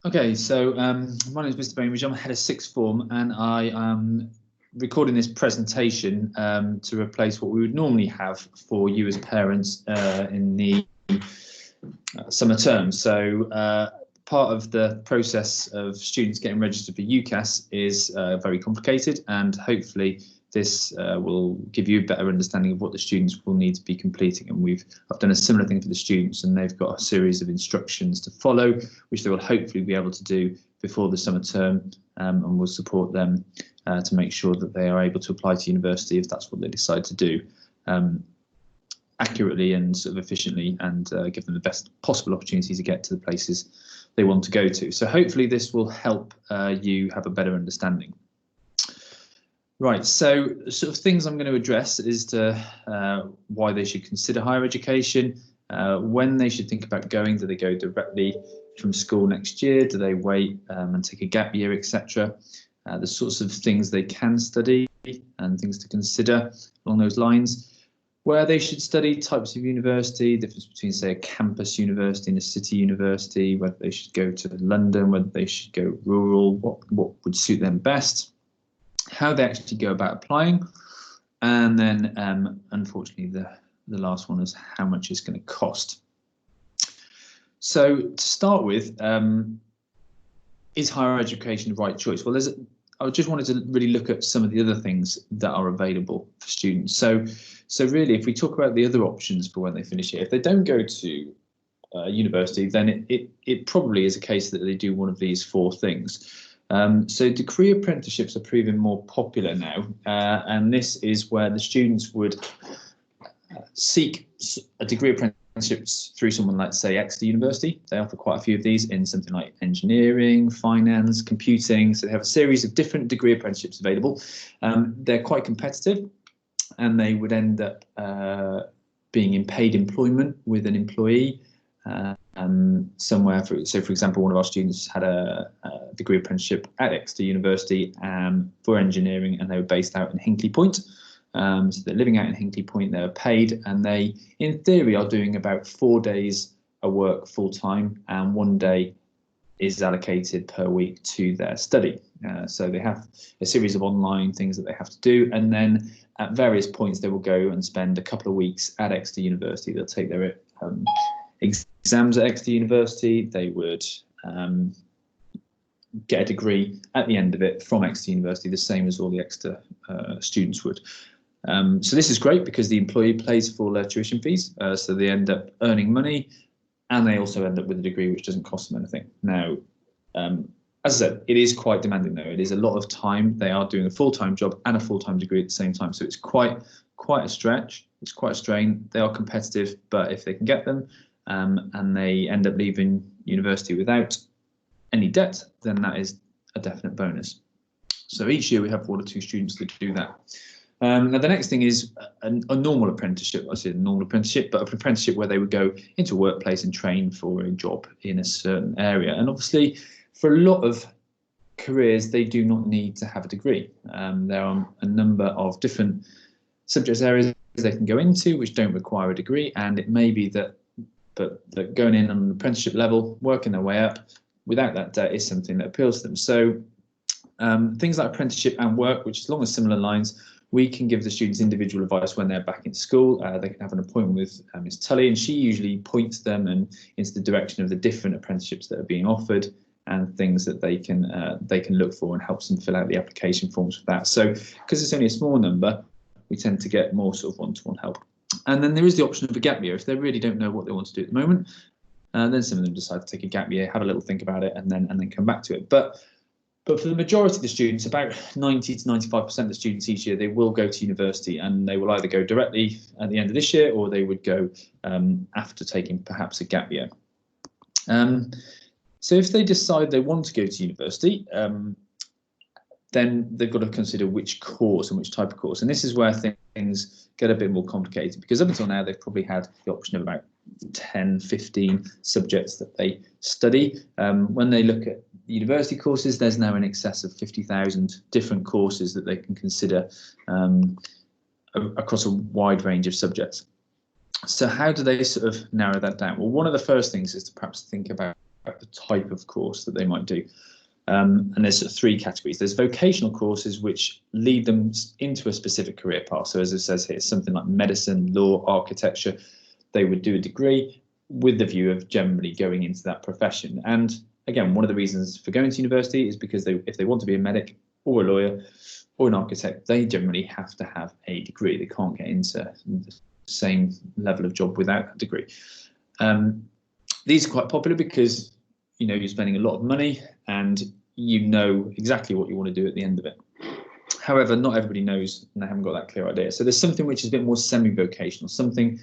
Okay, so my name is Mr. Bainbridge. I'm head of Sixth Form, and I am recording this presentation to replace what we would normally have for you as parents in the summer term. So part of the process of students getting registered for YouCast is very complicated, and hopefully this will give you a better understanding of what the students will need to be completing. And I've done a similar thing for the students, and they've got a series of instructions to follow, which they will hopefully be able to do before the summer term, and will support them to make sure that they are able to apply to university if that's what they decide to do, accurately and sort of efficiently, and give them the best possible opportunity to get to the places they want to go to. So hopefully this will help you have a better understanding. Right, so sort of things I'm going to address is why they should consider higher education, when they should think about going. Do they go directly from school next year? Do they wait and take a gap year, etc.? The sorts of things they can study and things to consider along those lines. Where they should study, types of university, difference between, say, a campus university and a city university, whether they should go to London, whether they should go rural, what would suit them best, how they actually go about applying, and then unfortunately the last one is how much it's going to cost. So to start with, is higher education the right choice? Well, I just wanted to really look at some of the other things that are available for students. So really, if we talk about the other options for when they finish here, if they don't go to university, then it probably is a case that they do one of these four things. So degree apprenticeships are proving more popular now, and this is where the students would seek a degree apprenticeships through someone like, say, Exeter University. They offer quite a few of these in something like engineering, finance, computing. So they have a series of different degree apprenticeships available. They're quite competitive, and they would end up being in paid employment with an employee. Somewhere, for example, one of our students had a degree apprenticeship at Exeter University for engineering, and they were based out in Hinkley Point. So they're living out in Hinkley Point, they're paid, and they, in theory, are doing about 4 days of work full time, and 1 day is allocated per week to their study. So they have a series of online things that they have to do, and then at various points they will go and spend a couple of weeks at Exeter University. They'll take their exams at Exeter University. They would get a degree at the end of it from Exeter University, the same as all the Exeter students would. So this is great because the employee pays for their tuition fees, so they end up earning money, and they also end up with a degree which doesn't cost them anything. Now, as I said, it is quite demanding though. It is a lot of time. They are doing a full-time job and a full-time degree at the same time, so it's quite a stretch. It's quite a strain. They are competitive, but if they can get them, and they end up leaving university without any debt, then that is a definite bonus. So each year we have 1 or 2 students that do that. Now the next thing is a normal apprenticeship. I say a normal apprenticeship, but an apprenticeship where they would go into a workplace and train for a job in a certain area. And obviously, for a lot of careers, they do not need to have a degree. There are a number of different subject areas they can go into which don't require a degree, and it may be that going in on an apprenticeship level, working their way up without that debt is something that appeals to them. So things like apprenticeship and work, which is along similar lines, we can give the students individual advice when they're back in school. They can have an appointment with Ms. Tully, and she usually points them into the direction of the different apprenticeships that are being offered and things that they can look for, and helps them fill out the application forms for that. So because it's only a small number, we tend to get more sort of one-to-one help. And then there is the option of a gap year. If they really don't know what they want to do at the moment, then some of them decide to take a gap year, have a little think about it, and then come back to it. But for the majority of the students, about 90 to 95% of the students each year, they will go to university, and they will either go directly at the end of this year, or they would go after taking perhaps a gap year. So if they decide they want to go to university, then they've got to consider which course and which type of course. And this is where things get a bit more complicated, because up until now, they've probably had the option of about 10, 15 subjects that they study. When they look at university courses, there's now in excess of 50,000 different courses that they can consider across a wide range of subjects. So how do they sort of narrow that down? Well, one of the first things is to perhaps think about the type of course that they might do. And there's sort of three categories. There's vocational courses which lead them into a specific career path. So as it says here, something like medicine, law, architecture, they would do a degree with the view of generally going into that profession. And again, one of the reasons for going to university is because if they want to be a medic or a lawyer or an architect, they generally have to have a degree. They can't get into the same level of job without a degree. These are quite popular because you're spending a lot of money and you know exactly what you want to do at the end of it. However, not everybody knows and they haven't got that clear idea. So there's something which is a bit more semi-vocational, something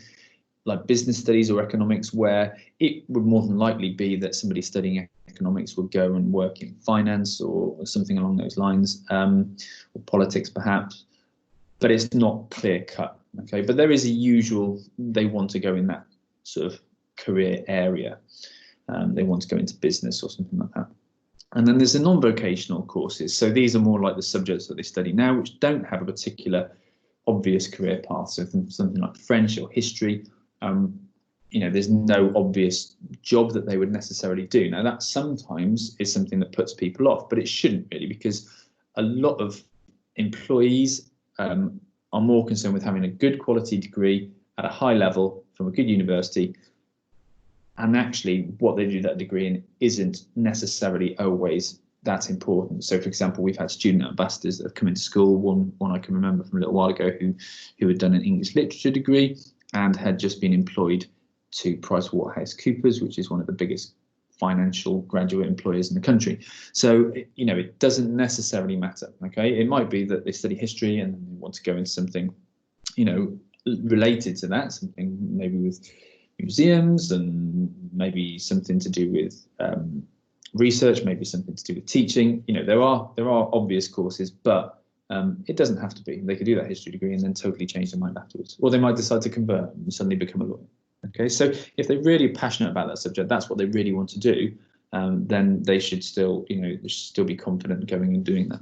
like business studies or economics, where it would more than likely be that somebody studying economics would go and work in finance or something along those lines, or politics perhaps, but it's not clear cut. Okay, but there is a usual, they want to go in that sort of career area. They want to go into business or something like that. And then there's the non-vocational courses. So these are more like the subjects that they study now, which don't have a particular obvious career path. So something like French or history, there's no obvious job that they would necessarily do. Now that sometimes is something that puts people off, but it shouldn't really, because a lot of employees are more concerned with having a good quality degree at a high level from a good university. And actually what they do that degree in isn't necessarily always that important. So for example, we've had student ambassadors that have come into school, one I can remember from a little while ago who had done an English literature degree and had just been employed to PricewaterhouseCoopers, which is one of the biggest financial graduate employers in the country. So it doesn't necessarily matter. Okay, it might be that they study history and they want to go into something related to that, something maybe with museums and maybe something to do with research, maybe something to do with teaching. There are obvious courses, but it doesn't have to be. They could do that history degree and then totally change their mind afterwards, or they might decide to convert and suddenly become a lawyer. Okay, so if they're really passionate about that subject, that's what they really want to do, then they should still, they should still be confident going and doing that.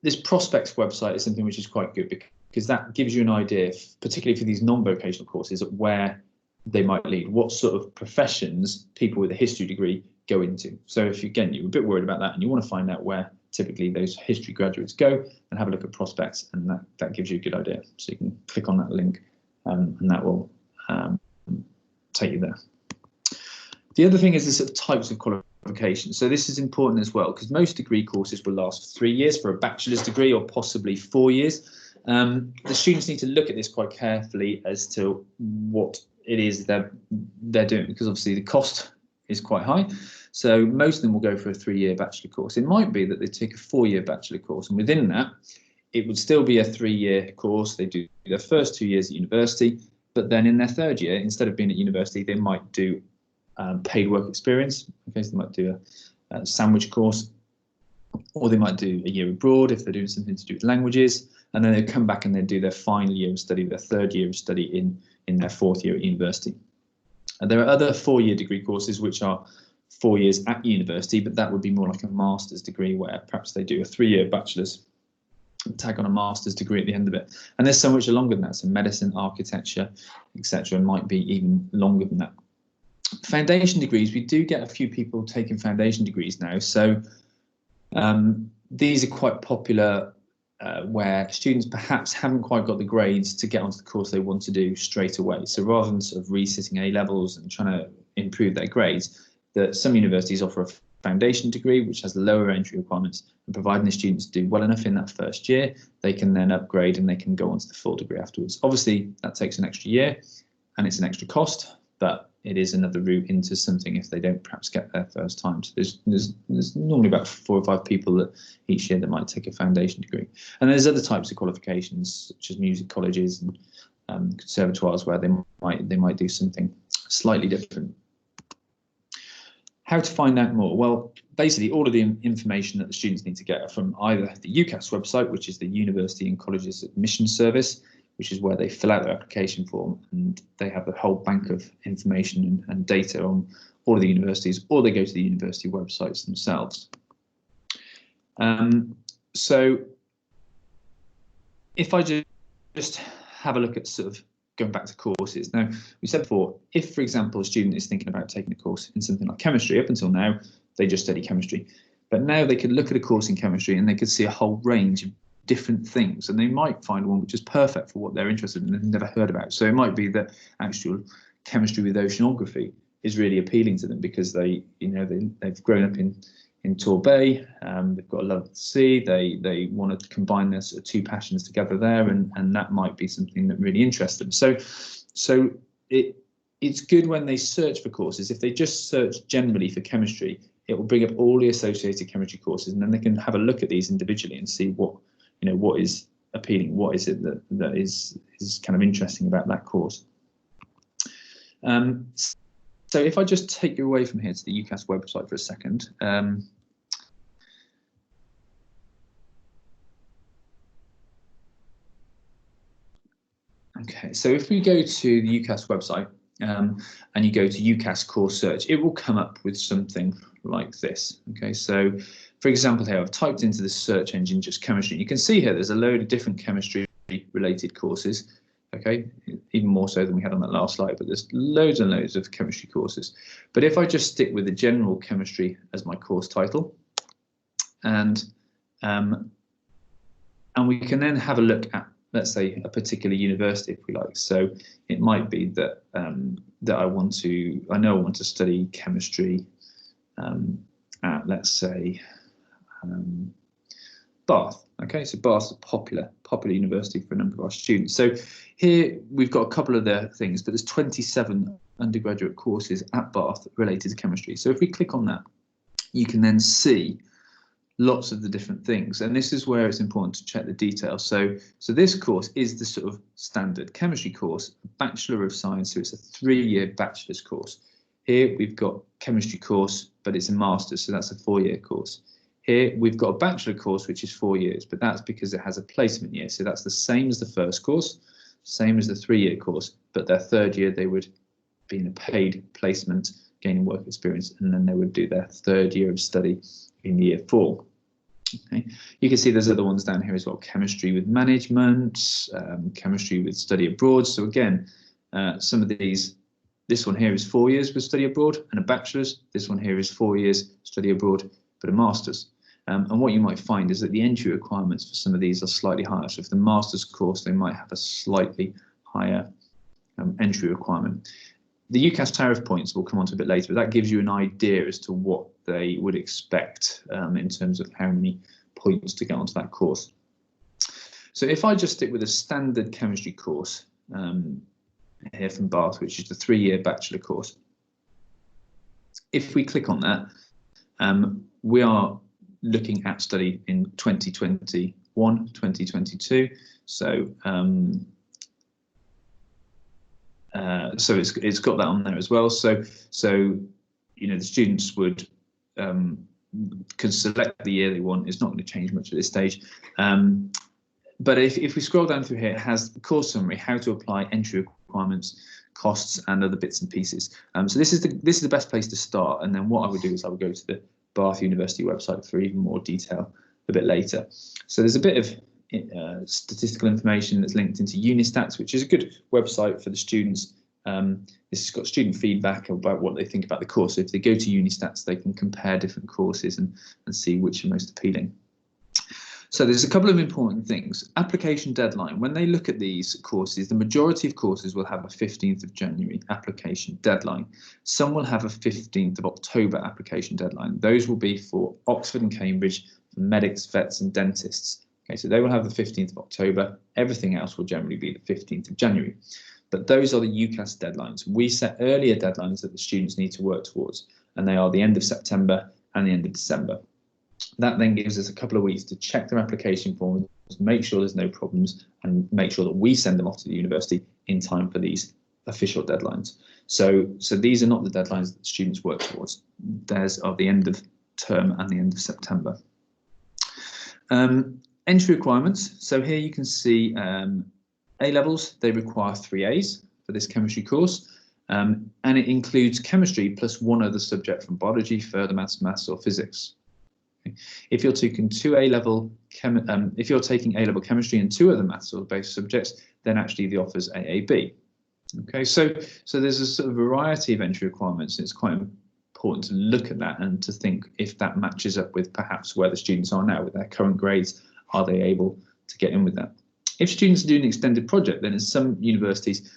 This prospects website is something which is quite good because that gives you an idea, particularly for these non-vocational courses, of where they might lead, what sort of professions people with a history degree go into. So if you're a bit worried about that and you want to find out where typically those history graduates go, and have a look at prospects, and that gives you a good idea. So you can click on that link and that will take you there. The other thing is the sort of types of qualifications. So this is important as well, because most degree courses will last 3 years for a bachelor's degree, or possibly 4 years. The students need to look at this quite carefully as to what it is they're doing, because obviously the cost is quite high. So most of them will go for a 3-year bachelor course. It might be that they take a 4-year bachelor course, and within that, it would still be a 3-year course. They do their first 2 years at university, but then in their 3rd year, instead of being at university, they might do paid work experience. Okay, so they might do a sandwich course, or they might do a year abroad if they're doing something to do with languages, and then they come back and they do their final year of study, their 3rd year of study in their 4th year at university. And there are other 4-year degree courses which are 4 years at university, but that would be more like a master's degree, where perhaps they do a 3-year bachelor's, tag on a master's degree at the end of it. And there's so much longer than that. So medicine, architecture, etc. might be even longer than that. Foundation degrees, we do get a few people taking foundation degrees now. So these are quite popular, where students perhaps haven't quite got the grades to get onto the course they want to do straight away. So rather than sort of resitting A levels and trying to improve their grades, that some universities offer a foundation degree which has lower entry requirements, and providing the students do well enough in that 1st year, they can then upgrade and they can go on to the full degree afterwards. Obviously that takes an extra year and it's an extra cost, but it is another route into something if they don't perhaps get there first time. So there's normally about 4 or 5 people that each year that might take a foundation degree. And there's other types of qualifications such as music colleges and conservatoires, where they might do something slightly different. How to find out more? Well, basically all of the information that the students need to get are from either the YouCast website, which is the University and Colleges Admission Service, which is where they fill out their application form, and they have a whole bank of information and data on all of the universities, or they go to the university websites themselves. So if I just have a look at sort of going back to courses. Now, we said before, if, for example, a student is thinking about taking a course in something like chemistry, up until now, they just study chemistry. But now they could look at a course in chemistry and they could see a whole range of different things, and they might find one which is perfect for what they're interested in and they've never heard about. So it might be that actual chemistry with oceanography is really appealing to them because they've grown up in Torbay, they've got a love of the sea, they want to combine their sort of two passions together there, and that might be something that really interests them. So it's good when they search for courses. If they just search generally for chemistry, it will bring up all the associated chemistry courses, and then they can have a look at these individually and see what is appealing, what is it that is kind of interesting about that course. So if I just take you away from here to the YouCast website for a second. Okay, so if we go to the YouCast website and you go to YouCast course search, it will come up with something like this. Okay, so for example here, I've typed into the search engine just chemistry. You can see here there's a load of different chemistry related courses. Okay, even more so than we had on that last slide, but there's loads and loads of chemistry courses. But if I just stick with the general chemistry as my course title, and we can then have a look at, let's say, a particular university if we like. So it might be that that I want to study chemistry at, let's say, Bath. Okay, so Bath's a popular university for a number of our students. So here we've got a couple of their things, but there's 27 undergraduate courses at Bath related to chemistry. So if we click on that, you can then see lots of the different things, and this is where it's important to check the details. So this course is the sort of standard chemistry course, Bachelor of Science, so it's a 3-year bachelor's course. Here we've got chemistry course, but it's a master's, so that's a 4-year course. Here we've got a bachelor course, which is 4 years, but that's because it has a placement year. So that's the same as the first course, same as the 3-year course, but their 3rd year they would be in a paid placement, gaining work experience, and then they would do their 3rd year of study in year 4. Okay. You can see there's other ones down here as well, chemistry with management, chemistry with study abroad. So again, some of these, this one here is 4 years with study abroad and a bachelor's. This one here is 4 years study abroad, but a master's. And what you might find is that the entry requirements for some of these are slightly higher. So for the master's course, they might have a slightly higher entry requirement. The UCAS tariff points will come on to a bit later, but that gives you an idea as to what they would expect in terms of how many points to get onto that course. So if I just stick with a standard chemistry course here from Bath, which is the 3-year bachelor course, if we click on that, we are looking at study in 2021, 2022. So it's got that on there as well. So you know, the students would can select the year they want. It's not going to change much at this stage. But if we scroll down through here, it has the course summary, how to apply, entry requirements, costs, and other bits and pieces. So this is the best place to start. And then what I would do is I would go to the Bath University website for even more detail a bit later. So there's a bit of statistical information that's linked into Unistats, which is a good website for the students. This has got student feedback about what they think about the course. So if they go to Unistats, they can compare different courses and see which are most appealing. So there's a couple of important things. Application deadline. When they look at these courses, the majority of courses will have a 15th of January application deadline. Some will have a 15th of October application deadline. Those will be for Oxford and Cambridge, for medics, vets and dentists. Okay, so they will have the 15th of October. Everything else will generally be the 15th of January. But those are the UCAS deadlines. We set earlier deadlines that the students need to work towards, and they are the end of September and the end of December. That then gives us a couple of weeks to check their application forms, make sure there's no problems, and make sure that we send them off to the university in time for these official deadlines. So these are not the deadlines that students work towards. Theirs are the end of term and the end of September. Entry requirements. So here you can see A-levels, they require 3 A's for this chemistry course, and it includes chemistry plus one other subject from biology, further maths or physics. If you're taking if you're taking A-level chemistry and 2 other maths or based subjects, then actually the offer's AAB. Okay, so there's a sort of variety of entry requirements. It's quite important to look at that and to think if that matches up with perhaps where the students are now with their current grades. Are they able to get in with that? If students are doing an extended project, then in some universities,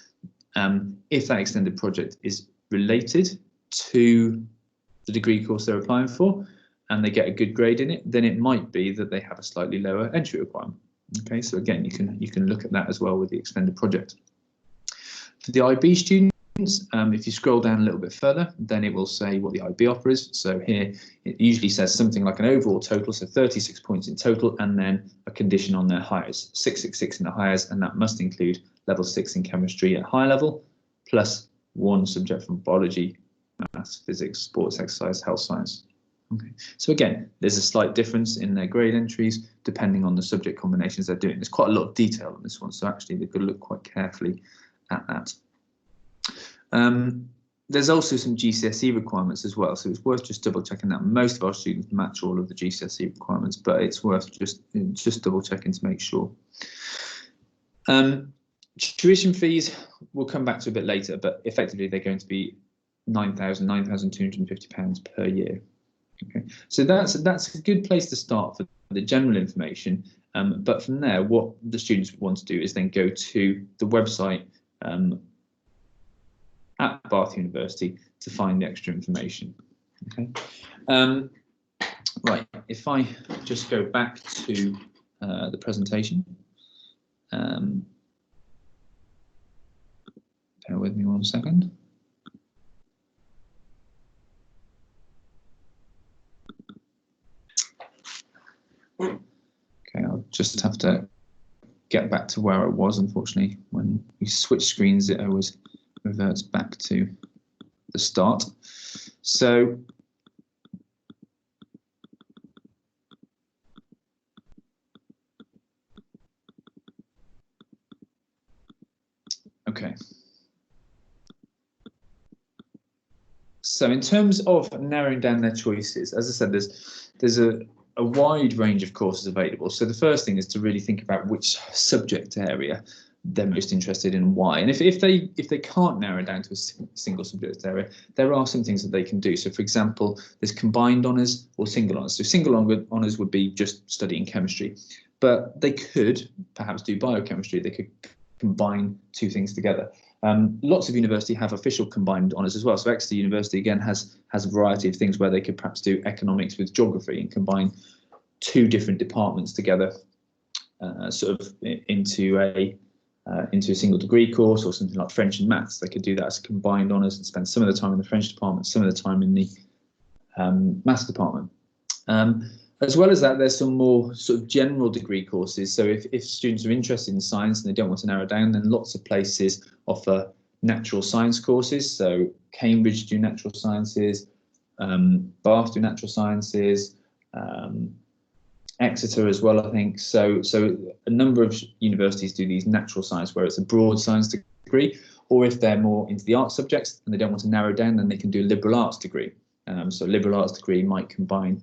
if that extended project is related to the degree course they're applying for and they get a good grade in it, then it might be that they have a slightly lower entry requirement. Okay, so again, you can look at that as well with the extended project. For the IB students, if you scroll down a little bit further, then it will say what the IB offer is. So here it usually says something like an overall total, so 36 points in total, and then a condition on their hires, 666 in the hires, and that must include level 6 in chemistry at high level, plus 1 subject from biology, maths, physics, sports, exercise, health science. Okay. So again, there's a slight difference in their grade entries depending on the subject combinations they're doing. There's quite a lot of detail on this one, so actually they've got to look quite carefully at that. There's also some GCSE requirements as well, so it's worth just double checking that. Most of our students match all of the GCSE requirements, but it's worth just double checking to make sure. Tuition fees we'll come back to a bit later, but effectively they're going to be £9,250 per year. Okay, so that's a good place to start for the general information. But from there, what the students want to do is then go to the website at Bath University to find the extra information. Okay, right. If I just go back to the presentation, bear with me 1 second. Okay, I'll just have to get back to where I was. Unfortunately, when you switch screens, it always reverts back to the start. So okay. So in terms of narrowing down their choices, as I said, there's a wide range of courses available. So the first thing is to really think about which subject area they're most interested in and why. And if they can't narrow down to a single subject area, there are some things that they can do. So for example, there's combined honours or single honours. So single honours would be just studying chemistry, but they could perhaps do biochemistry. They could combine 2 things together. Lots of universities have official combined honours as well. So Exeter University again has a variety of things where they could perhaps do economics with geography and combine 2 different departments together, sort of into a single degree course, or something like French and maths. They could do that as combined honours and spend some of the time in the French department, some of the time in the maths department. As well as that, there's some more sort of general degree courses. So if students are interested in science and they don't want to narrow down, then lots of places offer natural science courses. So Cambridge do natural sciences, Bath do natural sciences, Exeter as well, I think. So a number of universities do these natural science where it's a broad science degree, or if they're more into the art subjects and they don't want to narrow down, then they can do a liberal arts degree. So liberal arts degree might combine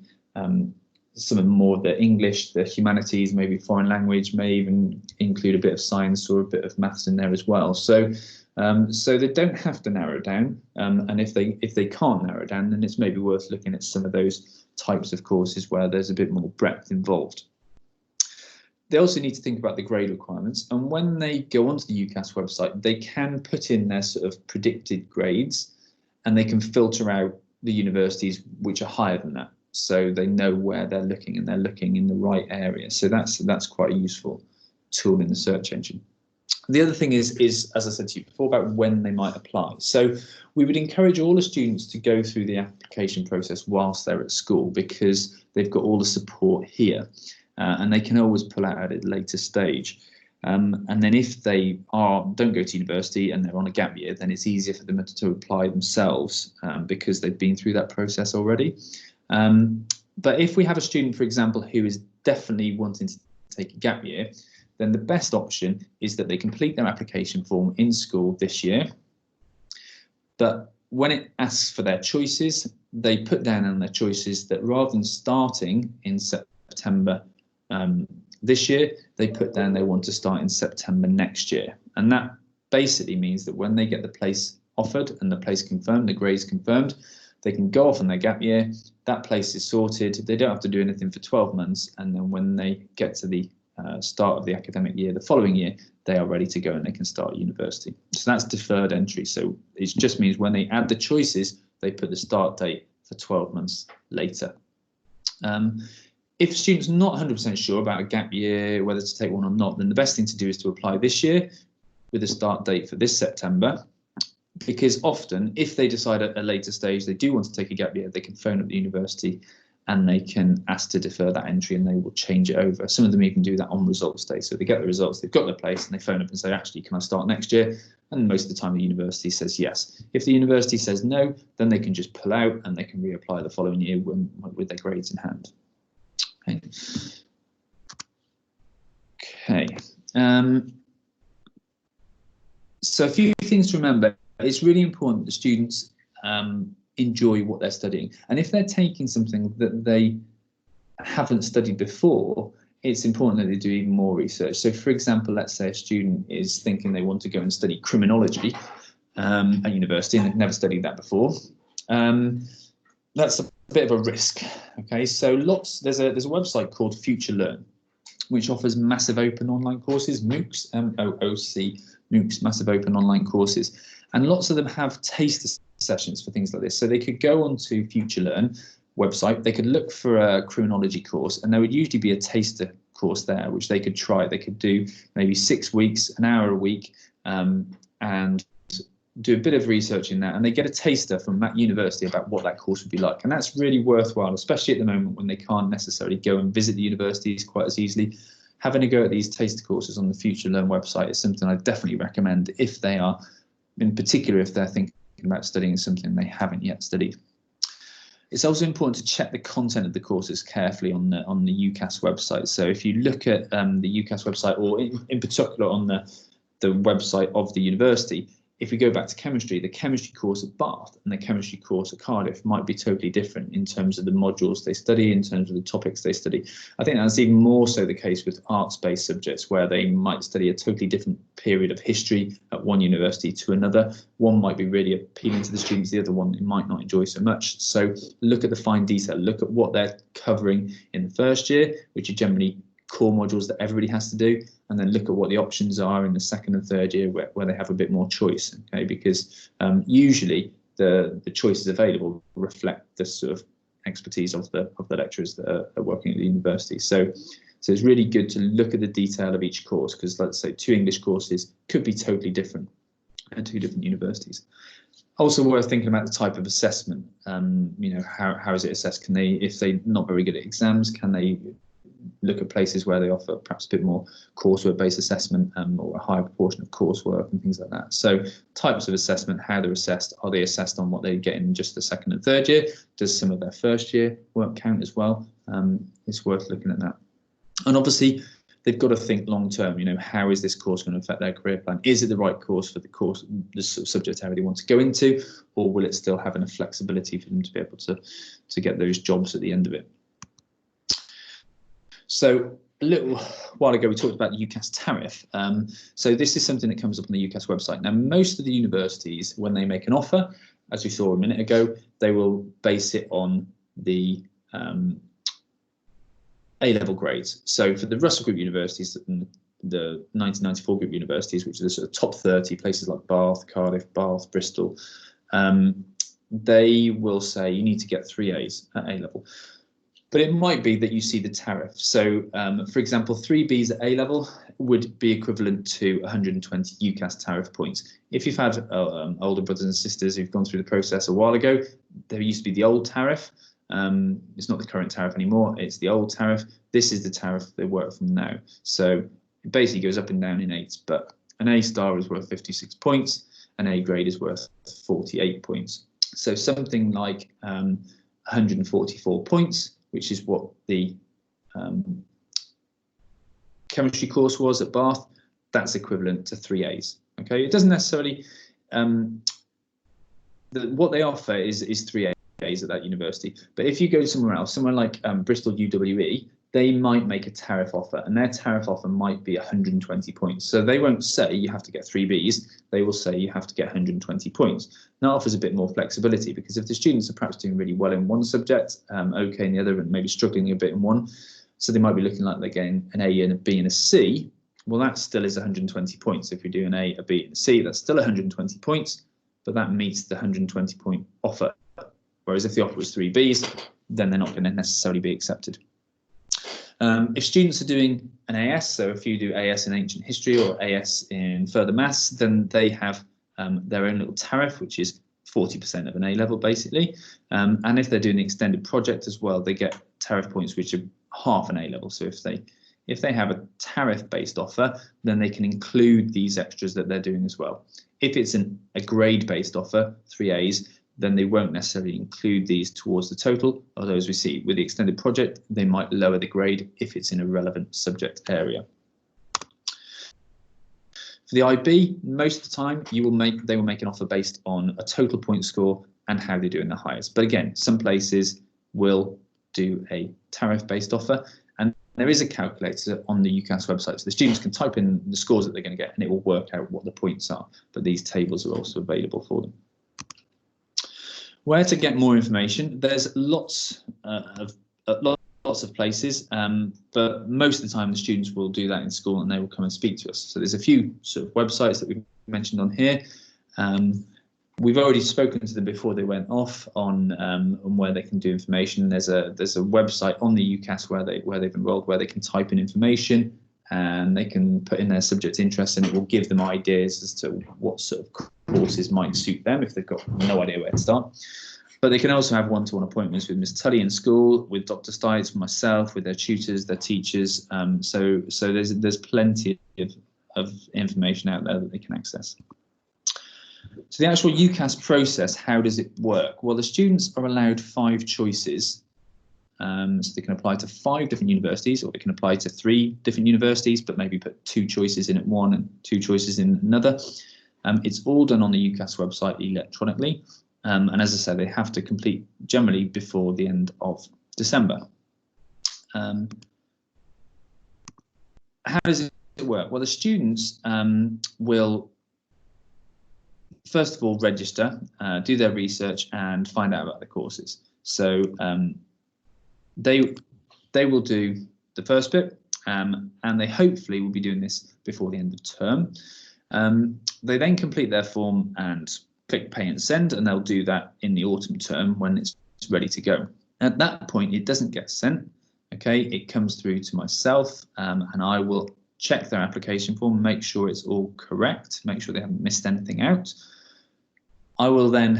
some of more of the English, the humanities, maybe foreign language, may even include a bit of science or a bit of maths in there as well. So they don't have to narrow down, and if they can't narrow down, then it's maybe worth looking at some of those types of courses where there's a bit more breadth involved. They also need to think about the grade requirements, and when they go onto the YouCast website, they can put in their sort of predicted grades, and they can filter out the universities which are higher than that, so they know where they're looking and they're looking in the right area. So that's quite a useful tool in the search engine. The other thing is, as I said to you before, about when they might apply. So we would encourage all the students to go through the application process whilst they're at school, because they've got all the support here, and they can always pull out at a later stage. And then if they don't go to university and they're on a gap year, then it's easier for them to apply themselves, because they've been through that process already. But if we have a student, for example, who is definitely wanting to take a gap year, then the best option is that they complete their application form in school this year. But when it asks for their choices, they put down on their choices that rather than starting in September this year, they put down they want to start in September next year. And that basically means that when they get the place offered and the place confirmed, the grades confirmed, they can go off on their gap year. That place is sorted. They don't have to do anything for 12 months. And then when they get to the start of the academic year, the following year, they are ready to go and they can start university. So that's deferred entry. So it just means when they add the choices, they put the start date for 12 months later. If a student's not 100% sure about a gap year, whether to take one or not, then the best thing to do is to apply this year with a start date for this September. Because often, if they decide at a later stage they do want to take a gap year, they can phone up the university and they can ask to defer that entry and they will change it over. Some of them even do that on results day. So they get the results, they've got their place, and they phone up and say, actually, can I start next year? And most of the time the university says yes. If the university says no, then they can just pull out and they can reapply the following year with their grades in hand. Okay. So a few things to remember. It's really important that students enjoy what they're studying. And if they're taking something that they haven't studied before, it's important that they do even more research. So for example, let's say a student is thinking they want to go and study criminology at university and they've never studied that before. That's a bit of a risk. Okay, so there's a website called Future Learn, which offers massive open online courses, MOOCs, MOOC, MOOCs, massive open online courses. And lots of them have taster sessions for things like this. So they could go onto Future Learn website, they could look for a criminology course, and there would usually be a taster course there, which they could try. They could do maybe 6 weeks, an hour a week, and do a bit of research in that, and they get a taster from that university about what that course would be like. And that's really worthwhile, especially at the moment when they can't necessarily go and visit the universities quite as easily. Having a go at these taster courses on the Future Learn website is something I definitely recommend if they are, in particular, if they're thinking about studying something they haven't yet studied. It's also important to check the content of the courses carefully on the YouCast website. So if you look at the YouCast website, or in particular on the website of the university, if we go back to chemistry, the chemistry course at Bath and the chemistry course at Cardiff might be totally different in terms of the modules they study, in terms of the topics they study. I think that's even more so the case with arts-based subjects, where they might study a totally different period of history at one university to another. One might be really appealing to the students, the other one they might not enjoy so much. So look at the fine detail, look at what they're covering in the first year, which are generally core modules that everybody has to do, and then look at what the options are in the second and third year where they have a bit more choice. Okay, because usually the choices available reflect the sort of expertise of the lecturers that are working at the university. So it's really good to look at the detail of each course, because let's say 2 English courses could be totally different at 2 different universities. Also worth thinking about the type of assessment. You know, how is it assessed? Can they, if they're not very good at exams, can they look at places where they offer perhaps a bit more coursework-based assessment, or a higher proportion of coursework and things like that. So types of assessment, how they're assessed. Are they assessed on what they get in just the second and third year? Does some of their first year work count as well? It's worth looking at that. And obviously, they've got to think long term. You know, how is this course going to affect their career plan? Is it the right course for the course, the sort of subject area they want to go into, or will it still have enough flexibility for them to be able to get those jobs at the end of it? So a little while ago, we talked about the YouCast tariff. So this is something that comes up on the YouCast website. Now, most of the universities, when they make an offer, as we saw a minute ago, they will base it on the A-level grades. So for the Russell Group universities, the 1994 group universities, which are the sort of top 30 places like Bath, Cardiff, Bath, Bristol, they will say you need to get 3 A's at A-level. But it might be that you see the tariff. So, for example, 3 B's at A level would be equivalent to 120 YouCast tariff points. If you've had older brothers and sisters who've gone through the process a while ago, there used to be the old tariff. It's not the current tariff anymore. It's the old tariff. This is the tariff they work from now. So it basically goes up and down in 8s, but an A star is worth 56 points. An A grade is worth 48 points. So something like 144 points, which is what the chemistry course was at Bath, that's equivalent to 3 A's. Okay, it doesn't necessarily, what they offer is 3 A's at that university. But if you go somewhere else, somewhere like Bristol UWE, they might make a tariff offer, and their tariff offer might be 120 points. So they won't say you have to get 3 Bs, they will say you have to get 120 points. That offers a bit more flexibility, because if the students are perhaps doing really well in one subject, okay in the other, and maybe struggling a bit in one, so they might be looking like they're getting an A and a B and a C, well, that still is 120 points. If we do an A, a B and a C, that's still 120 points, but that meets the 120 point offer. Whereas if the offer was 3 Bs, then they're not going to necessarily be accepted. If students are doing an AS, so if you do AS in ancient history or AS in further maths, then they have their own little tariff, which is 40% of an A level basically. And if they're doing the extended project as well, they get tariff points which are half an A level. So if they have a tariff-based offer, then they can include these extras that they're doing as well. If it's a grade-based offer, 3 As, then they won't necessarily include these towards the total, although as we see with the extended project, they might lower the grade if it's in a relevant subject area. For the IB, most of the time they will make an offer based on a total point score and how they do in the highest. But again, some places will do a tariff-based offer, and there is a calculator on the YouCast website, so the students can type in the scores that they're going to get and it will work out what the points are, but these tables are also available for them. Where to get more information? There's lots of places, but most of the time the students will do that in school and they will come and speak to us. So there's a few sort of websites that we've mentioned on here. We've already spoken to them before they went off on where they can do information. There's a website on the YouCast where they've enrolled, where they can type in information and they can put in their subject interest, and it will give them ideas as to what sort of courses might suit them if they've got no idea where to start. But they can also have one-to-one appointments with Ms. Tully in school, with Dr. Stites, myself, with their tutors, their teachers. So there's plenty of information out there that they can access. So the actual YouCast process, how does it work? Well, the students are allowed 5 choices. So they can apply to 5 different universities, or they can apply to 3 different universities, but maybe put 2 choices in at one and 2 choices in another. It's all done on the YouCast website electronically. And as I said, they have to complete generally before the end of December. How does it work? Well, the students will first of all register, do their research and find out about the courses. So they will do the first bit, and they hopefully will be doing this before the end of term. They then complete their form and click pay and send, and they'll do that in the autumn term when it's ready to go. At that point, it doesn't get sent. Okay, it comes through to myself, and I will check their application form, make sure it's all correct, make sure they haven't missed anything out. I will then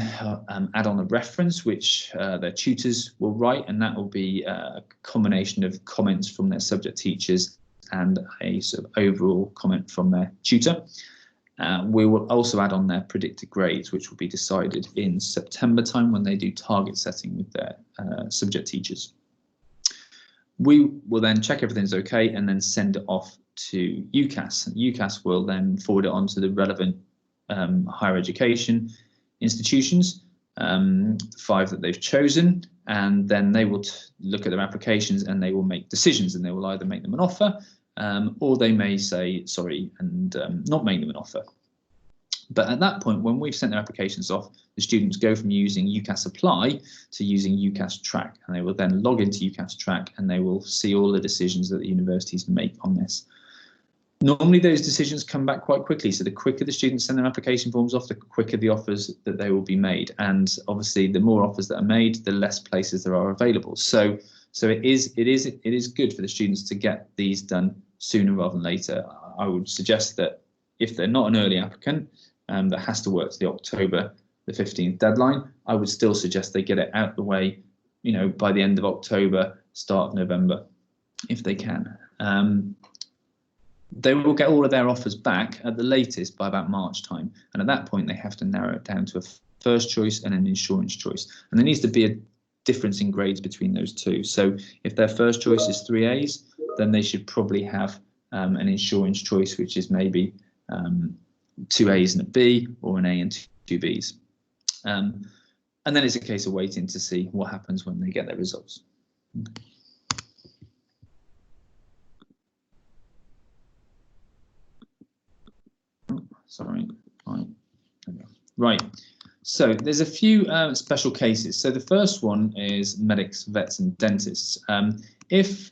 add on a reference which their tutors will write, and that will be a combination of comments from their subject teachers and a sort of overall comment from their tutor. We will also add on their predicted grades, which will be decided in September time when they do target setting with their subject teachers. We will then check everything's okay and then send it off to YouCast. YouCast will then forward it on to the relevant higher education institutions, 5 that they've chosen, and then they will look at their applications and they will make decisions, and they will either make them an offer or they may say sorry and not make them an offer. But at that point, when we've sent their applications off, the students go from using YouCast Apply to using YouCast Track, and they will then log into YouCast Track and they will see all the decisions that the universities make on this. Normally those decisions come back quite quickly, so the quicker the students send their application forms off, the quicker the offers that they will be made, and obviously the more offers that are made, the less places there are available. So it is good for the students to get these done sooner rather than later. I would suggest that if they're not an early applicant that has to work to the October the 15th deadline, I would still suggest they get it out the way, you know, by the end of October, start of November, if they can. They will get all of their offers back at the latest by about March time, and at that point they have to narrow it down to a first choice and an insurance choice, and there needs to be a difference in grades between those two. So if their first choice is 3 A's, then they should probably have an insurance choice which is maybe 2 A's and a B, or an A and 2 B's, and then it's a case of waiting to see what happens when they get their results. Sorry. Right. So there's a few special cases. So the first one is medics, vets, and dentists. If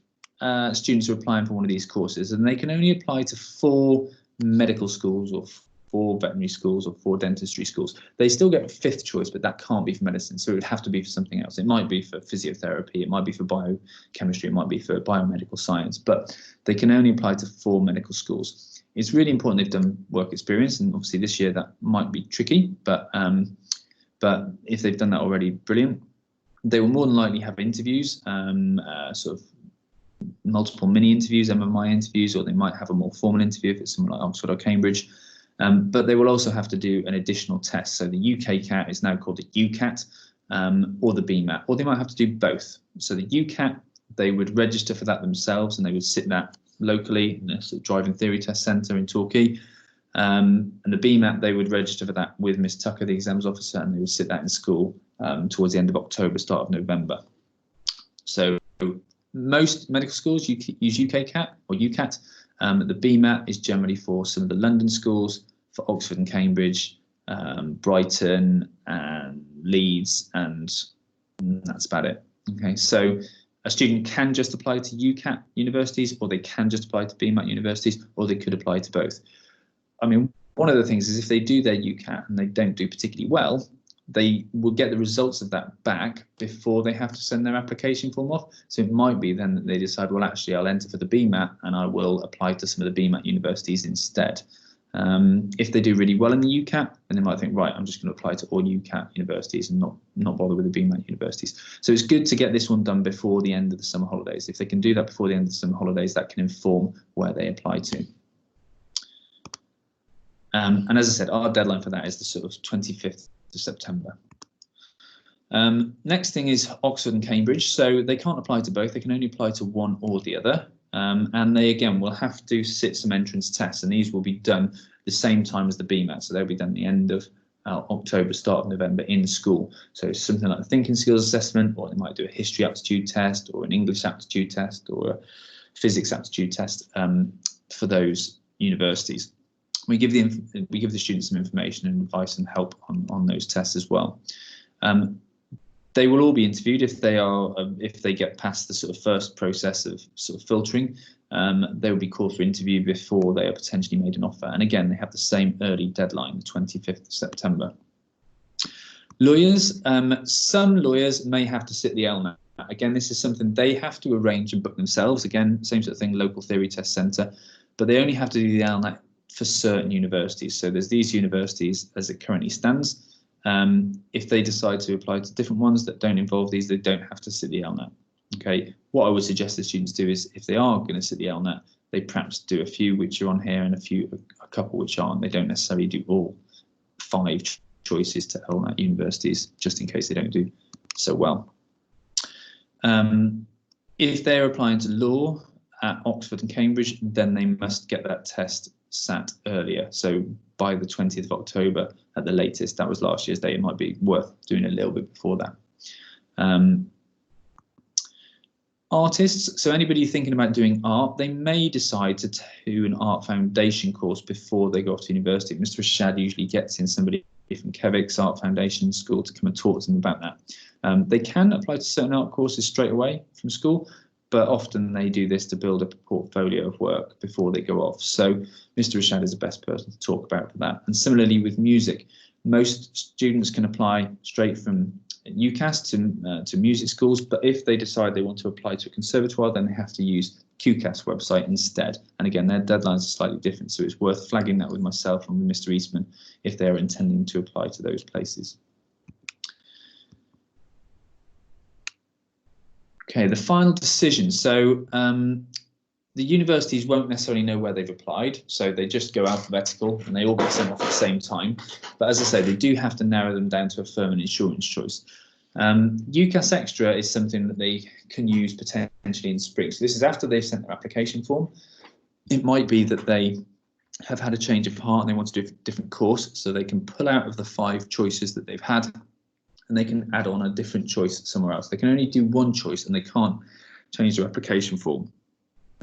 students are applying for one of these courses, and they can only apply to 4 medical schools or 4 veterinary schools or 4 dentistry schools, they still get a 5th choice, but that can't be for medicine. So it would have to be for something else. It might be for physiotherapy, it might be for biochemistry, it might be for biomedical science, but they can only apply to 4 medical schools. It's really important they've done work experience, and obviously this year that might be tricky, but if they've done that already, brilliant. They will more than likely have interviews, sort of multiple mini interviews, MMI interviews, or they might have a more formal interview if it's someone like Oxford or Cambridge. But they will also have to do an additional test. So the UKCAT is now called the UCAT, or the BMAT, or they might have to do both. So the UCAT, they would register for that themselves, and they would sit that locally in a sort of driving theory test centre in Torquay. And the BMAT, they would register for that with Miss Tucker, the exams officer, and they would sit that in school towards the end of October, start of November. So most medical schools use UKCAT or UCAT. The BMAT is generally for some of the London schools, for Oxford and Cambridge, Brighton and Leeds, and that's about it. Okay, so a student can just apply to UCAT universities, or they can just apply to BMAT universities, or they could apply to both. I mean, one of the things is if they do their UCAT and they don't do particularly well, they will get the results of that back before they have to send their application form off. So it might be then that they decide, well, actually, I'll enter for the BMAT and I will apply to some of the BMAT universities instead. If they do really well in the UCAT, then they might think, right, I'm just going to apply to all UCAT universities and not bother with the BMAT universities. So it's good to get this one done before the end of the summer holidays. If they can do that before the end of the summer holidays, that can inform where they apply to. And as I said, our deadline for that is the sort of 25th of September. Next thing is Oxford and Cambridge. So they can't apply to both. They can only apply to one or the other. And they, again, will have to sit some entrance tests. And these will be done the same time as the BMAT. So they'll be done at the end of October, start of November in school. So something like a thinking skills assessment, or they might do a history aptitude test, or an English aptitude test, or a physics aptitude test for those universities. We give the students some information and advice and help on those tests as well. They will all be interviewed if they get past the sort of first process of sort of filtering. They will be called for interview before they are potentially made an offer. And again, they have the same early deadline, the 25th of September. Lawyers, some lawyers may have to sit the LNAT. Again, this is something they have to arrange and book themselves. Again, same sort of thing, local theory test centre, but they only have to do the LNAT for certain universities. So there's these universities as it currently stands. If they decide to apply to different ones that don't involve these, they don't have to sit the LNAT. Okay, what I would suggest the students do is, if they are going to sit the LNAT, they perhaps do a few which are on here and a couple which aren't. They don't necessarily do all 5 choices to LNAT universities, just in case they don't do so well. If they're applying to law at Oxford and Cambridge, then they must get that test sat earlier. So by the 20th of October at the latest. That was last year's date. It might be worth doing a little bit before that. Artists, so anybody thinking about doing art, they may decide to do an art foundation course before they go off to university. Mr. Rashad usually gets in somebody from Kevik's Art Foundation School to come and talk to them about that. They can apply to certain art courses straight away from school, but often they do this to build up a portfolio of work before they go off. So Mr. Rashad is the best person to talk about for that. And similarly with music, most students can apply straight from YouCast to music schools, but if they decide they want to apply to a conservatoire, then they have to use QCAS website instead. And again, their deadlines are slightly different, so it's worth flagging that with myself and with Mr. Eastman if they're intending to apply to those places. Okay, the final decision. So the universities won't necessarily know where they've applied, so they just go alphabetical and they all get sent off at the same time. But as I say, they do have to narrow them down to a firm and insurance choice. UCAS Extra is something that they can use potentially in spring. So this is after they've sent their application form. It might be that they have had a change of heart and they want to do a different course, so they can pull out of the 5 choices that they've had and they can add on a different choice somewhere else. They can only do one choice and they can't change their application form.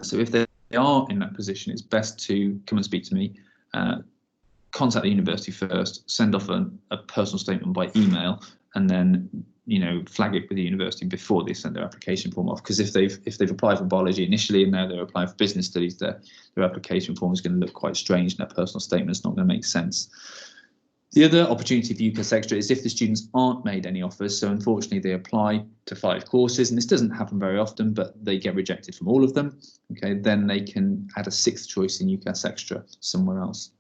So if they are in that position, it's best to come and speak to me, contact the university first, send off a personal statement by email, and then flag it with the university before they send their application form off. Because if they've applied for biology initially and now they're applying for business studies, their application form is going to look quite strange, and their personal statement is not going to make sense. The other opportunity for YouCast Extra is if the students aren't made any offers. So unfortunately, they apply to 5 courses, and this doesn't happen very often, but they get rejected from all of them. Okay, then they can add a 6th choice in YouCast Extra somewhere else.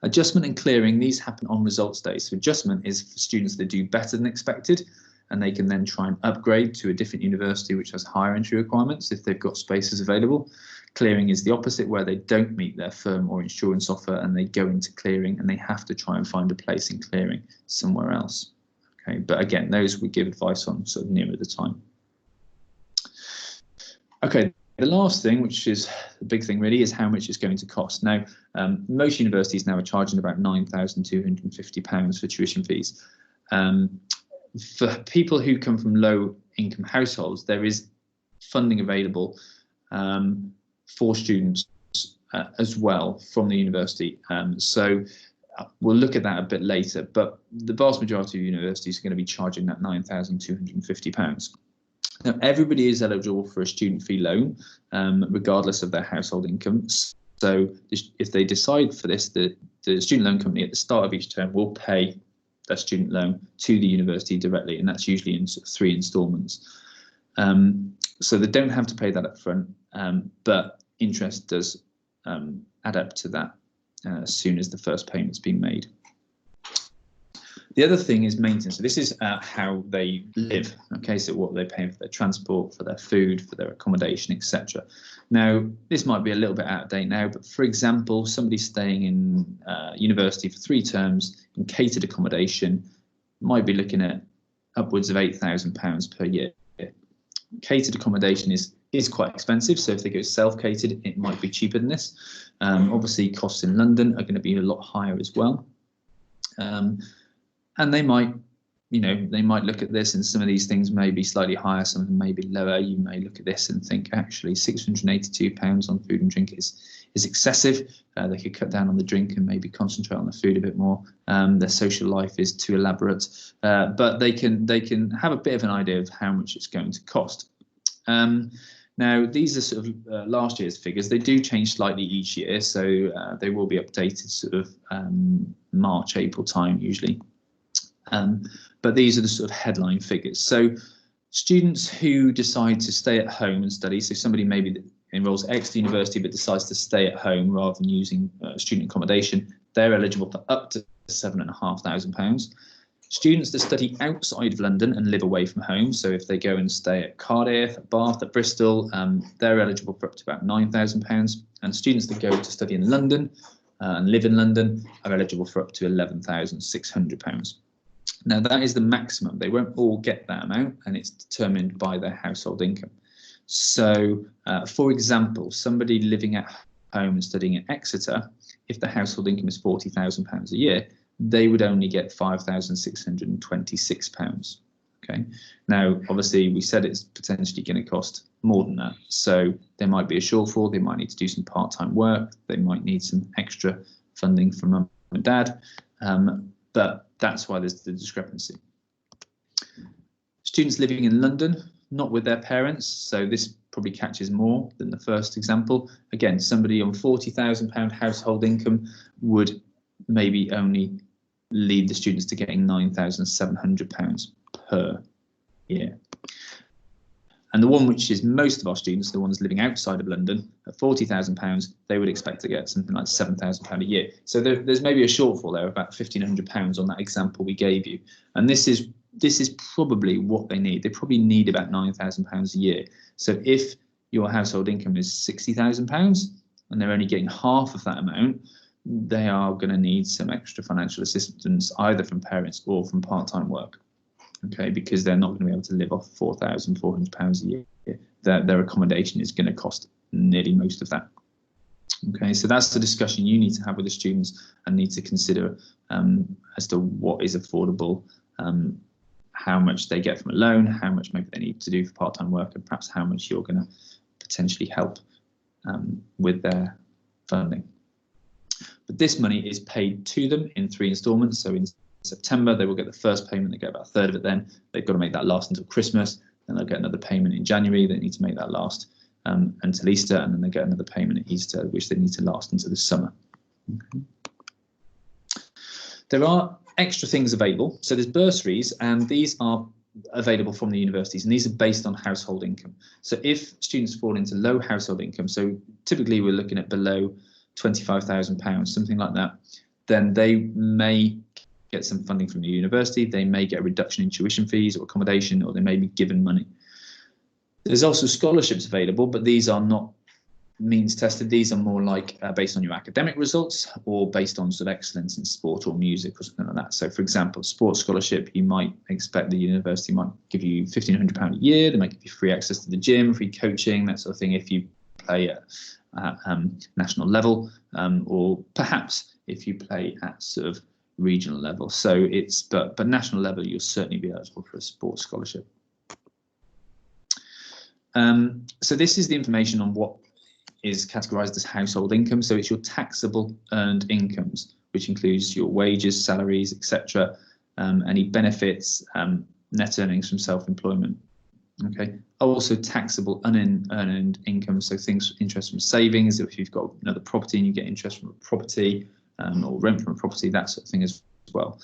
Adjustment and clearing, these happen on results day. So adjustment is for students that do better than expected, and they can then try and upgrade to a different university which has higher entry requirements if they've got spaces available. Clearing is the opposite, where they don't meet their firm or insurance offer and they go into clearing and they have to try and find a place in clearing somewhere else. Okay, but again, those we give advice on sort of nearer the time. Okay, the last thing, which is the big thing really, is how much it's going to cost. Now, most universities now are charging about £9,250 for tuition fees. For people who come from low income households, there is funding available for students as well from the university. So we'll look at that a bit later, but the vast majority of universities are going to be charging that £9,250. Now, everybody is eligible for a student fee loan, regardless of their household income. So if they decide for this, the student loan company at the start of each term will pay their student loan to the university directly, and that's usually in 3 instalments. So they don't have to pay that up front, but interest does add up to that as soon as the first payment's been made. The other thing is maintenance. So this is how they live. Okay, so what they're paying for their transport, for their food, for their accommodation, etc. Now, this might be a little bit out of date now, but for example, somebody staying in university for 3 terms in catered accommodation might be looking at upwards of £8,000 per year. Catered accommodation is quite expensive, so if they go self-catered, it might be cheaper than this. Obviously, costs in London are going to be a lot higher as well. And they might look at this, and some of these things may be slightly higher, some of them may be lower. You may look at this and think, actually, £682 on food and drink is excessive. They could cut down on the drink and maybe concentrate on the food a bit more. Their social life is too elaborate, but they can have a bit of an idea of how much it's going to cost. Now, these are sort of last year's figures. They do change slightly each year, so they will be updated sort of March, April time usually. But these are the sort of headline figures. So students who decide to stay at home and study, so somebody maybe that enrolls at Exeter University but decides to stay at home rather than using student accommodation, they're eligible for up to £7,500. Students that study outside of London and live away from home, so if they go and stay at Cardiff, at Bath, at Bristol, they're eligible for up to about £9,000. And students that go to study in London and live in London are eligible for up to £11,600. Now, that is the maximum. They won't all get that amount, and it's determined by their household income. So, for example, somebody living at home and studying at Exeter, if the household income is £40,000 a year, they would only get £5,626. Okay. Now, obviously, we said it's potentially going to cost more than that. So there might be a shortfall. They might need to do some part-time work. They might need some extra funding from mum and dad. But that's why there's the discrepancy. Students living in London, not with their parents, so this probably catches more than the first example. Again, somebody on £40,000 household income would maybe only lead the students to getting £9,700 per year. And the one which is most of our students, the ones living outside of London, at £40,000, they would expect to get something like £7,000 a year. So there's maybe a shortfall there of about £1,500 on that example we gave you. And this is probably what they need. They probably need about £9,000 a year. So if your household income is £60,000 and they're only getting half of that amount, they are going to need some extra financial assistance either from parents or from part-time work. Okay, because they're not going to be able to live off £4,400 a year. Their accommodation is going to cost nearly most of that. Okay, so that's the discussion you need to have with the students and need to consider as to what is affordable, how much they get from a loan, how much maybe they need to do for part-time work, and perhaps how much you're going to potentially help with their funding. But this money is paid to them in 3 instalments. So in September, they will get the first payment. They get about a third of it then. They've got to make that last until Christmas. Then they'll get another payment in January. They need to make that last until Easter. And then they get another payment at Easter, which they need to last until the summer. Okay. There are extra things available. So there's bursaries, and these are available from the universities, and these are based on household income. So if students fall into low household income, so typically we're looking at below £25,000, something like that, then they may get some funding from the university. They may get a reduction in tuition fees or accommodation, or they may be given money. There's also scholarships available, but these are not means tested. These are more like based on your academic results, or based on sort of excellence in sport or music or something like that. So for example, sports scholarship, you might expect the university might give you £1,500 a year. They might give you free access to the gym, free coaching, that sort of thing, if you play at national level, or perhaps if you play at sort of regional level. So it's but national level, you'll certainly be eligible for a sports scholarship. So this is the information on what is categorized as household income. So it's your taxable earned incomes, which includes your wages, salaries, etc., any benefits, net earnings from self-employment. Okay. Also taxable unearned income, so things, interest from savings. If you've got another property and you get interest from a property, or rent from a property, that sort of thing as well.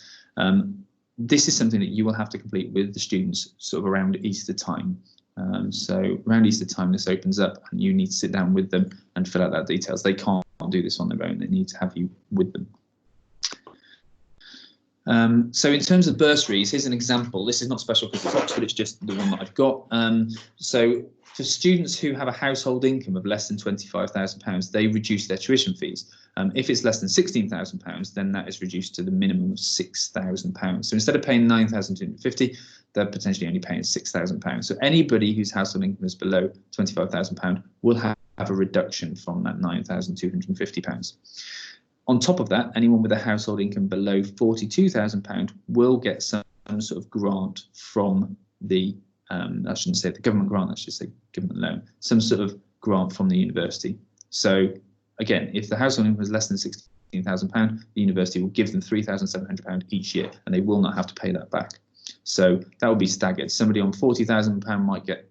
This is something that you will have to complete with the students sort of around Easter time. So around Easter time, this opens up, and you need to sit down with them and fill out that details. They can't do this on their own. They need to have you with them. So in terms of bursaries, here's an example. This is not special because it's Oxford, it's just the one that I've got. So for students who have a household income of less than £25,000, they reduce their tuition fees. If it's less than £16,000, then that is reduced to the minimum of £6,000. So instead of paying £9,250, they're potentially only paying £6,000. So anybody whose household income is below £25,000 will have a reduction from that £9,250. On top of that, anyone with a household income below £42,000 will get some sort of grant from the, I shouldn't say the government grant, I should say government loan, some sort of grant from the university. So again, if the household income is less than £16,000, the university will give them £3,700 each year, and they will not have to pay that back. So that will be staggered. Somebody on £40,000 might get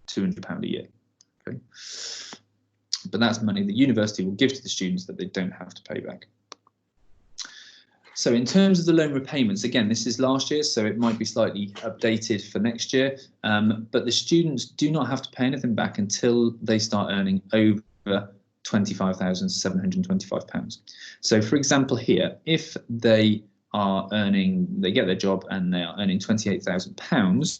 £200 a year. Okay. But that's money the university will give to the students that they don't have to pay back. So in terms of the loan repayments, again, this is last year, so it might be slightly updated for next year. But the students do not have to pay anything back until they start earning over £25,725. So for example here, if they are earning, they get their job and they are earning £28,000,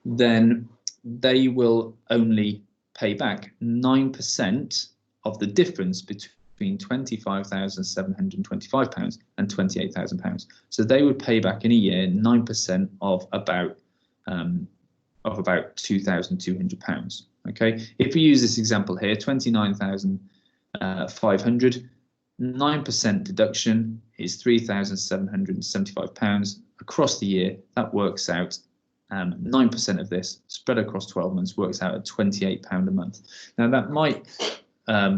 then they will only pay back 9% of the difference between £25,725 and £28,000. So they would pay back in a year 9% of about £2,200. Okay, if we use this example here, 29,500, 9% deduction is £3,775 across the year. That works out 9% of this spread across 12 months works out at £28 a month. Now that might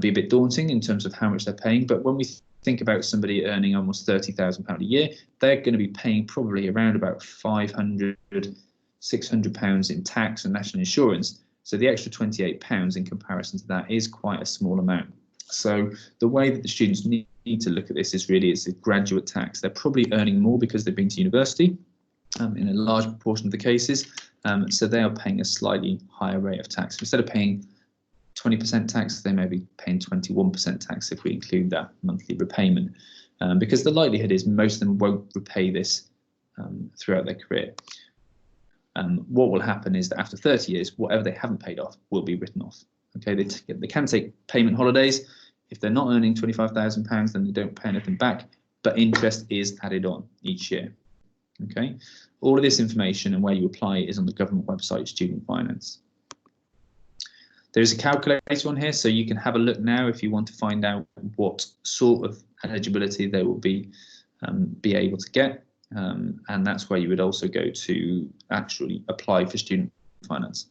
be a bit daunting in terms of how much they're paying, but when we think about somebody earning almost £30,000 a year, they're going to be paying probably around about £500, £600 in tax and national insurance. So the extra £28 in comparison to that is quite a small amount. So the way that the students need to look at this is really it's a graduate tax. They're probably earning more because they've been to university in a large proportion of the cases. So they are paying a slightly higher rate of tax. Instead of paying 20% tax, they may be paying 21% tax if we include that monthly repayment, because the likelihood is most of them won't repay this throughout their career. What will happen is that after 30 years, whatever they haven't paid off will be written off. Okay, they can take payment holidays. If they're not earning £25,000, then they don't pay anything back, but interest is added on each year. Okay, all of this information and where you apply it is on the government website, Student Finance. There is a calculator on here, so you can have a look now if you want to find out what sort of eligibility they will be able to get, and that's where you would also go to actually apply for student finance.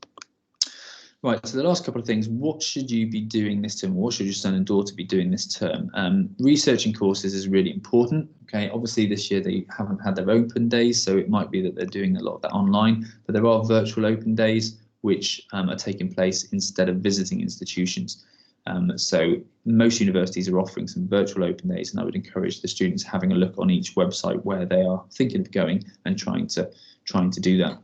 Right, so the last couple of things, what should you be doing this term? What should your son and daughter be doing this term? Researching courses is really important. Okay, obviously this year they haven't had their open days, so it might be that they're doing a lot of that online, but there are virtual open days which are taking place instead of visiting institutions. So most universities are offering some virtual open days, and I would encourage the students having a look on each website where they are thinking of going and trying to do that.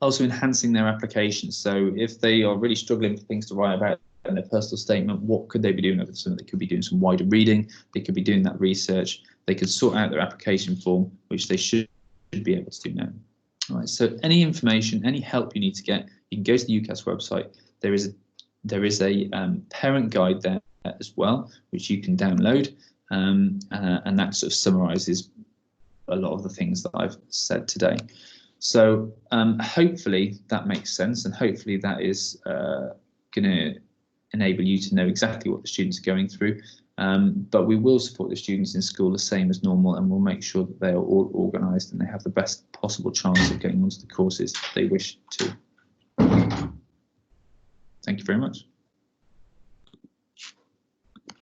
Also enhancing their applications. So if they are really struggling for things to write about in their personal statement, what could they be doing? They could be doing some wider reading, they could be doing that research, they could sort out their application form, which they should be able to do now. All right, so any information, any help you need to get, you can go to the YouCast website. There is a parent guide there as well, which you can download, and that sort of summarises a lot of the things that I've said today. So hopefully that makes sense, and hopefully that is going to enable you to know exactly what the students are going through. But we will support the students in school the same as normal, and we'll make sure that they are all organised and they have the best possible chance of getting onto the courses they wish to. Thank you very much.